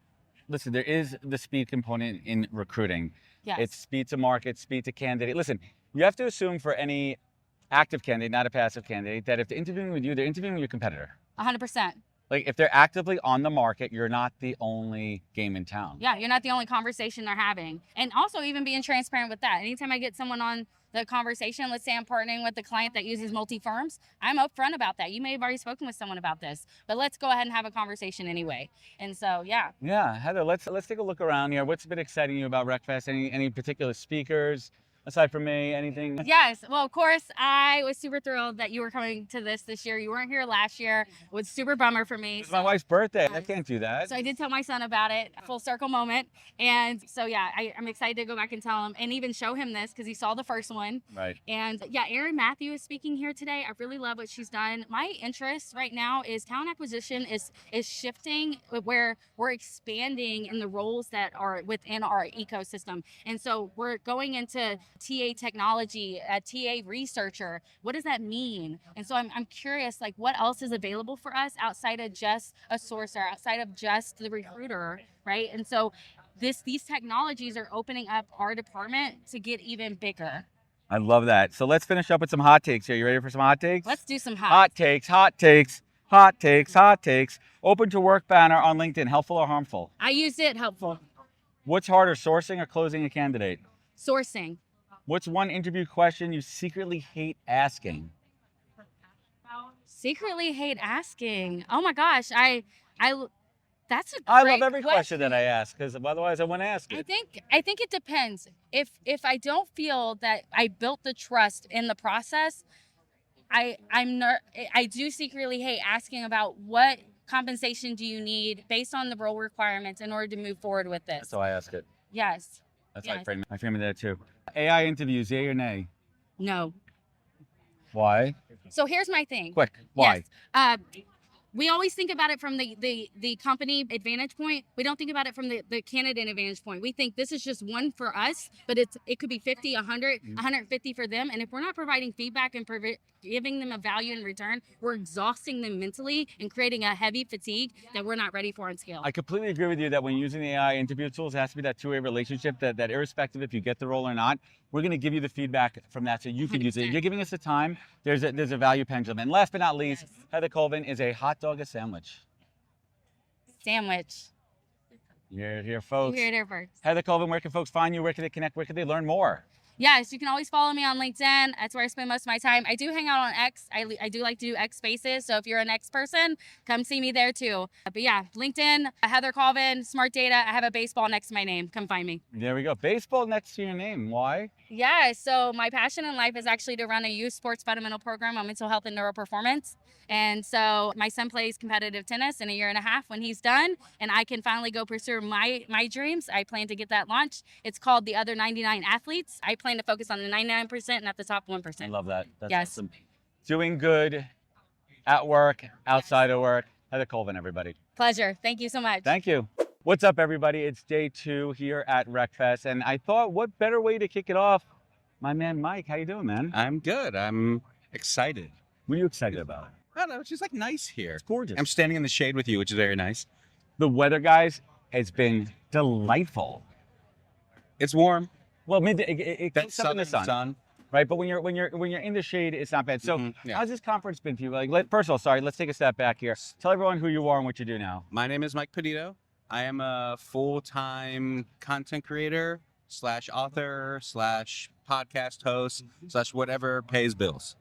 listen, there is the speed component in recruiting. Yes. It's speed to market, speed to candidate. Listen, you have to assume for any active candidate, not a passive candidate, that if they're interviewing with you, they're interviewing with your competitor. 100%. Like if they're actively on the market, you're not the only game in town. Yeah, you're not the only conversation they're having. And also even being transparent with that. Anytime I get someone on the conversation, let's say I'm partnering with a client that uses multi-firms, I'm upfront about that. You may have already spoken with someone about this, but let's go ahead and have a conversation anyway. And so, yeah. Yeah, Heather, let's take a look around here. What's been exciting you about RecFest? Any particular speakers? Aside from me, anything? Yes. Well, of course, I was super thrilled that you were coming to this year. You weren't here last year. It was super bummer for me. It's my wife's birthday. I can't do that. So I did tell my son about it, full circle moment. And so, yeah, I'm excited to go back and tell him and even show him this because he saw the first one. Right. And yeah, Erin Matthew is speaking here today. I really love what she's done. My interest right now is talent acquisition is shifting where we're expanding in the roles that are within our ecosystem. And so we're going into TA technology, a TA researcher. What does that mean? And so I'm curious, like what else is available for us outside of just a sourcer, outside of just the recruiter, right? And so these technologies are opening up our department to get even bigger. I love that. So let's finish up with some hot takes here. You ready for some hot takes? Let's do some hot takes, hot takes, hot takes, hot takes. Open to work banner on LinkedIn, helpful or harmful? I used it, helpful. What's harder, sourcing or closing a candidate? Sourcing. What's one interview question you secretly hate asking? Secretly hate asking. Oh my gosh, that's a great I love every question that I ask because otherwise I wouldn't ask it. I think it depends. If I don't feel that I built the trust in the process, I do secretly hate asking about what compensation do you need based on the role requirements in order to move forward with this. That's how I ask it. Yes. That's Yes. how I frame it there too. AI interviews, yay or nay? No. Why? So here's my thing. Quick, why? Yes. We always think about it from the company advantage point. We don't think about it from the candidate advantage point. We think this is just one for us, but it could be 50, 100, 150 for them. And if we're not providing feedback and giving them a value in return, we're exhausting them mentally and creating a heavy fatigue that we're not ready for on scale. I completely agree with you that when using the AI interview tools, it has to be that two-way relationship that irrespective if you get the role or not, we're going to give you the feedback from that so you can use it. You're giving us the time. There's a value pendulum. And last but not least, Yes. Heather Colvin, is a hot dog a sandwich? Sandwich. You're here, folks. You heard it here first. Heather Colvin, where can folks find you? Where can they connect? Where can they learn more? Yes, you can always follow me on LinkedIn. That's where I spend most of my time. I do hang out on X. I do like to do X Spaces. So if you're an X person, come see me there too. But yeah, LinkedIn, Heather Colvin, Smart Data. I have a baseball next to my name. Come find me. There we go. Baseball next to your name. Why? Yeah, so my passion in life is actually to run a youth sports fundamental program on mental health and neuroperformance. And so my son plays competitive tennis in a year and a half when he's done, and I can finally go pursue my dreams. I plan to get that launched. It's called The Other 99 Athletes. I plan to focus on the 99% and not the top 1%. I love that. That's Yes. awesome. Doing good at work, outside of work. Heather Colvin, everybody. Pleasure. Thank you so much. Thank you. What's up, everybody? It's day 2 here at RecFest, and I thought, what better way to kick it off? My man, Mike, how you doing, man? I'm good. I'm excited. What are you excited about? I don't know. It's just like nice here. It's gorgeous. I'm standing in the shade with you, which is very nice. The weather, guys, has been delightful. It's warm. Well, it That comes up in the sun, right? But when you're in the shade, it's not bad. So, yeah. how's this conference been for you? Like, first of all, sorry, let's take a step back here. Tell everyone who you are and what you do now. My name is Mike Piditto. I am a full-time content creator / author / podcast host / whatever pays bills.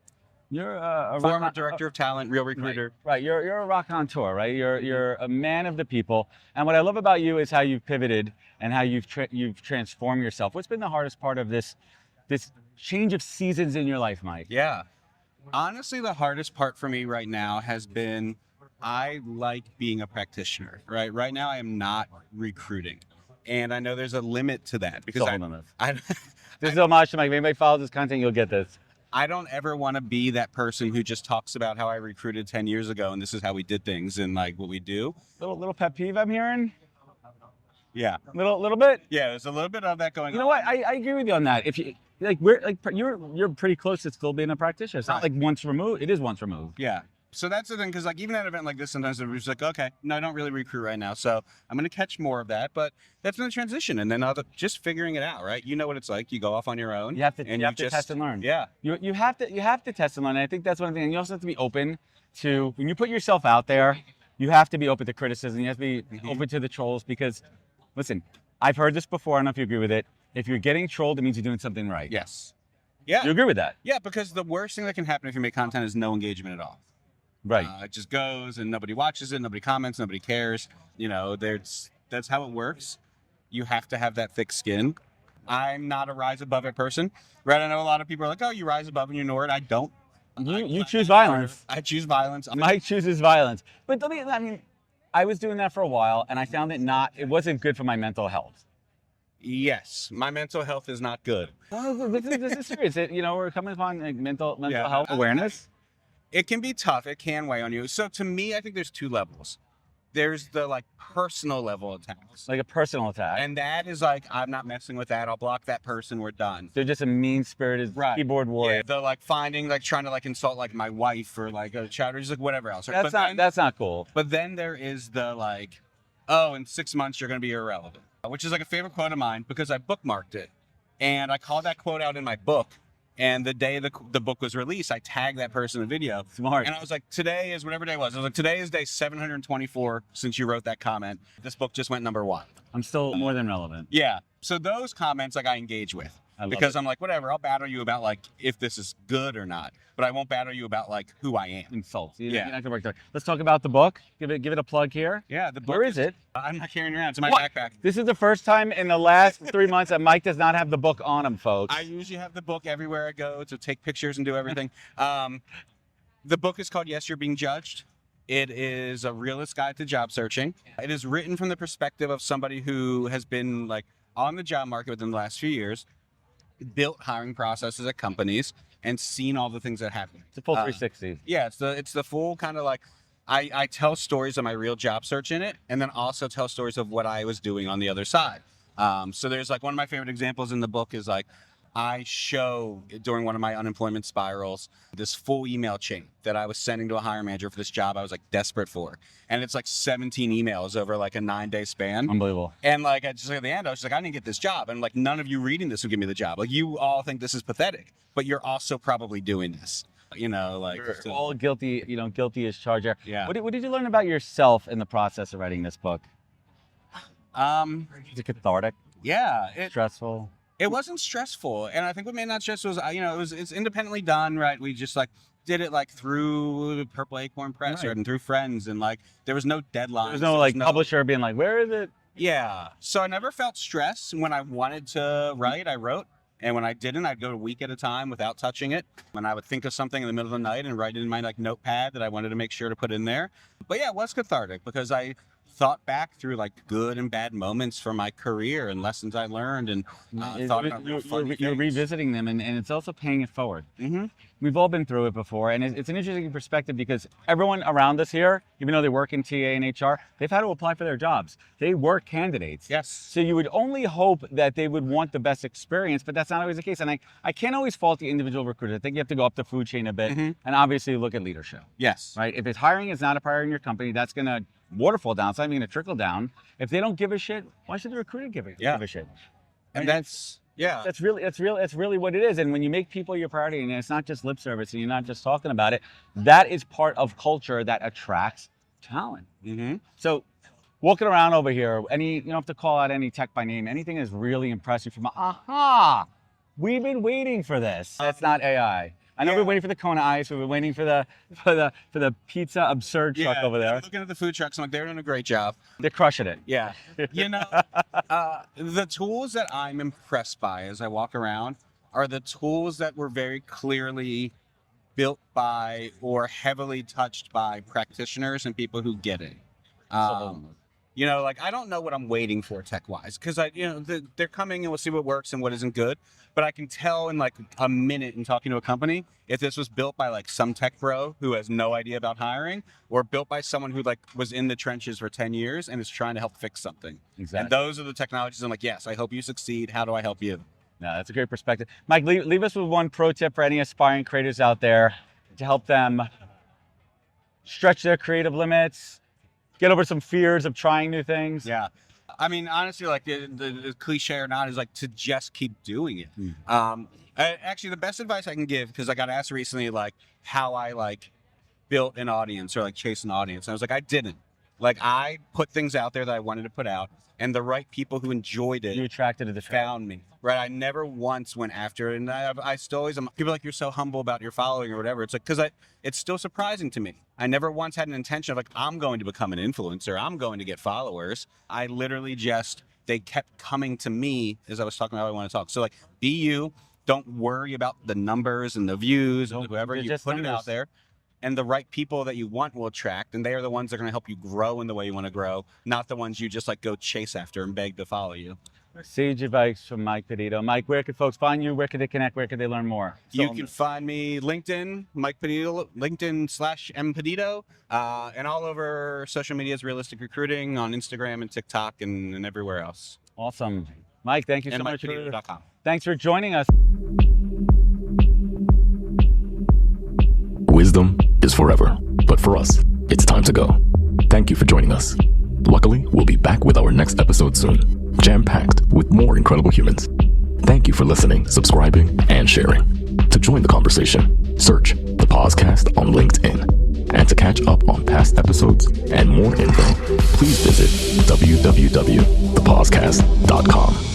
You're a Former director of talent, real recruiter. Right. You're a rock on tour, right? You're a man of the people. And what I love about you is how you've pivoted and how you've transformed yourself. What's been the hardest part of this change of seasons in your life, Mike? Yeah. Honestly, the hardest part for me right now has been I like being a practitioner, right? Right now, I am not recruiting. And I know there's a limit to that because There's no much to Mike. If anybody follows this content, you'll get this. I don't ever want to be that person who just talks about how I recruited 10 years ago and this is how we did things and like what we do. Little pet peeve I'm hearing. Yeah. Little bit. Yeah, there's a little bit of that going on. You know what? I agree with you on that. If you you're pretty close to still being a practitioner. It's not like once removed. It is once removed. Yeah. So that's the thing, because like even at an event like this, sometimes everybody's like, okay, no, I don't really recruit right now, so I'm going to catch more of that. But that's been the transition, and then just figuring it out, right? You know what it's like. You go off on your own. You have to test and learn. Yeah. You have to test and learn. And I think that's one thing. And you also have to be open to, when you put yourself out there, you have to be open to criticism. You have to be open to the trolls, because, listen, I've heard this before. I don't know if you agree with it. If you're getting trolled, it means you're doing something right. Yes. Yeah. You agree with that? Yeah, because the worst thing that can happen if you make content is no engagement at all. Right. It just goes and nobody watches it, nobody comments, nobody cares. You know, that's how it works. You have to have that thick skin. I'm not a rise above it person, right? I know a lot of people are like, oh, you rise above and you ignore it. I don't. You choose violence. I choose violence. Mike chooses violence. But I was doing that for a while, and I found it wasn't good for my mental health. Yes, my mental health is not good. Oh, this is serious. We're coming upon like, mental health awareness. It can be tough. It can weigh on you. So to me, I think there's two levels. There's the like personal level attacks. Like a personal attack. And that is like, I'm not messing with that. I'll block that person. We're done. They're just a mean-spirited keyboard warrior. Yeah, they're like trying to like insult like my wife or like a child or just like whatever else. That's not cool. But then there is the like, oh, in 6 months you're going to be irrelevant, which is like a favorite quote of mine because I bookmarked it. And I called that quote out in my book. And the day the book was released, I tagged that person in a video. Smart. And I was like, today is whatever day it was. I was like, today is day 724 since you wrote that comment. This book just went #1. I'm still more than relevant. Yeah. So those comments like I engage with. Because I'm like, whatever, I'll battle you about like if this is good or not, but I won't battle you about like who I am. Insults. Yeah. You're not gonna work there. Let's talk about the book. Give it a plug here. Yeah, the book. Where is it? I'm not carrying it around. It's in my backpack. This is the first time in the last 3 months that Mike does not have the book on him, folks. I usually have the book everywhere I go to take pictures and do everything. The book is called Yes, You're Being Judged. It is a realist guide to job searching. It is written from the perspective of somebody who has been like on the job market within the last few years, built hiring processes at companies, and seen all the things that happen. It's a full 360. Yeah, it's the full kind of like, I tell stories of my real job search in it, and then also tell stories of what I was doing on the other side. So there's like one of my favorite examples in the book is like, I show during one of my unemployment spirals this full email chain that I was sending to a hiring manager for this job I was like desperate for. And it's like 17 emails over like a 9-day span. Unbelievable. And like at the end, I was just like, I didn't get this job. And like none of you reading this would give me the job. Like you all think this is pathetic, but you're also probably doing this. Like we're all guilty, guilty as charged. Yeah. What did you learn about yourself in the process of writing this book? Is it cathartic? Yeah. Stressful? It wasn't stressful, and I think what made it not stressful was, it's independently done, right? We just like did it like through the Purple Acorn Press and through friends, and like there was no deadline. There was no publisher being like, where is it? Yeah, so I never felt stress. When I wanted to write, I wrote, and when I didn't, I'd go a week at a time without touching it. When I would think of something in the middle of the night and write it in my like notepad that I wanted to make sure to put in there. But yeah, it was cathartic because I thought back through like good and bad moments from my career and lessons I learned, and thought about you're revisiting them, and it's also paying it forward. Mm-hmm. We've all been through it before, and it's an interesting perspective because everyone around us here, even though they work in TA and HR, they've had to apply for their jobs. They were candidates. Yes. So you would only hope that they would want the best experience, but that's not always the case. And I can't always fault the individual recruiter. I think you have to go up the food chain a bit, and obviously look at leadership. Yes. Right? If hiring is not a priority in your company, that's going to waterfall down. It's not even going to trickle down. If they don't give a shit, why should the recruiter give a shit? And that's really what it is. And when you make people your priority, and it's not just lip service, and you're not just talking about it, that is part of culture that attracts talent. Mm-hmm. So walking around over here, you don't have to call out any tech by name. Anything is really impressive from we've been waiting for this. That's not AI. I know we're waiting for the Kona Ice. We've been waiting for the pizza absurd truck over there. Looking at the food trucks, I'm like, they're doing a great job. They're crushing it. Yeah. The tools that I'm impressed by as I walk around are the tools that were very clearly built by or heavily touched by practitioners and people who get it. Like I don't know what I'm waiting for tech-wise because they're coming and we'll see what works and what isn't good. But I can tell in like a minute in talking to a company if this was built by like some tech bro who has no idea about hiring, or built by someone who like was in the trenches for 10 years and is trying to help fix something. Exactly. And those are the technologies I'm like, yes, I hope you succeed. How do I help you? No, that's a great perspective. Mike, leave us with one pro tip for any aspiring creators out there to help them stretch their creative limits, get over some fears of trying new things? Yeah. I mean, honestly, like the cliche or not is like to just keep doing it. Actually, the best advice I can give, because I got asked recently, like how I like built an audience or like chased an audience. And I was like, I didn't. Like I put things out there that I wanted to put out, and the right people who enjoyed it, You attracted to the trend. found me. Right. I never once went after it. And I still always am. People are like, you're so humble about your following or whatever. It's like, because it's still surprising to me. I never once had an intention of like, I'm going to become an influencer. I'm going to get followers. I literally they kept coming to me as I was talking about what I want to talk. So like, be you. Don't worry about the numbers and the views and whoever. They're You just put it numbers. out there. And the right people that you want will attract, and they are the ones that are going to help you grow in the way you want to grow, not the ones you just like go chase after and beg to follow you. Sage advice from Mike Piditto. Mike, where could folks find you? Where could they connect? Where could they learn more? You can find me LinkedIn, Mike Piditto, LinkedIn/MPiditto, and all over social media is Realistic Recruiting on Instagram and TikTok and everywhere else. Awesome. Mike, thank you so And much. MikePiditto.com. Thanks for joining us. Wisdom is forever, but for us, it's time to go. Thank you for joining us. Luckily, we'll be back with our next episode soon, jam-packed with more incredible humans. Thank you for listening, subscribing, and sharing. To join the conversation, search the Podcast on LinkedIn. And to catch up on past episodes and more info, please visit www.thepodcast.com.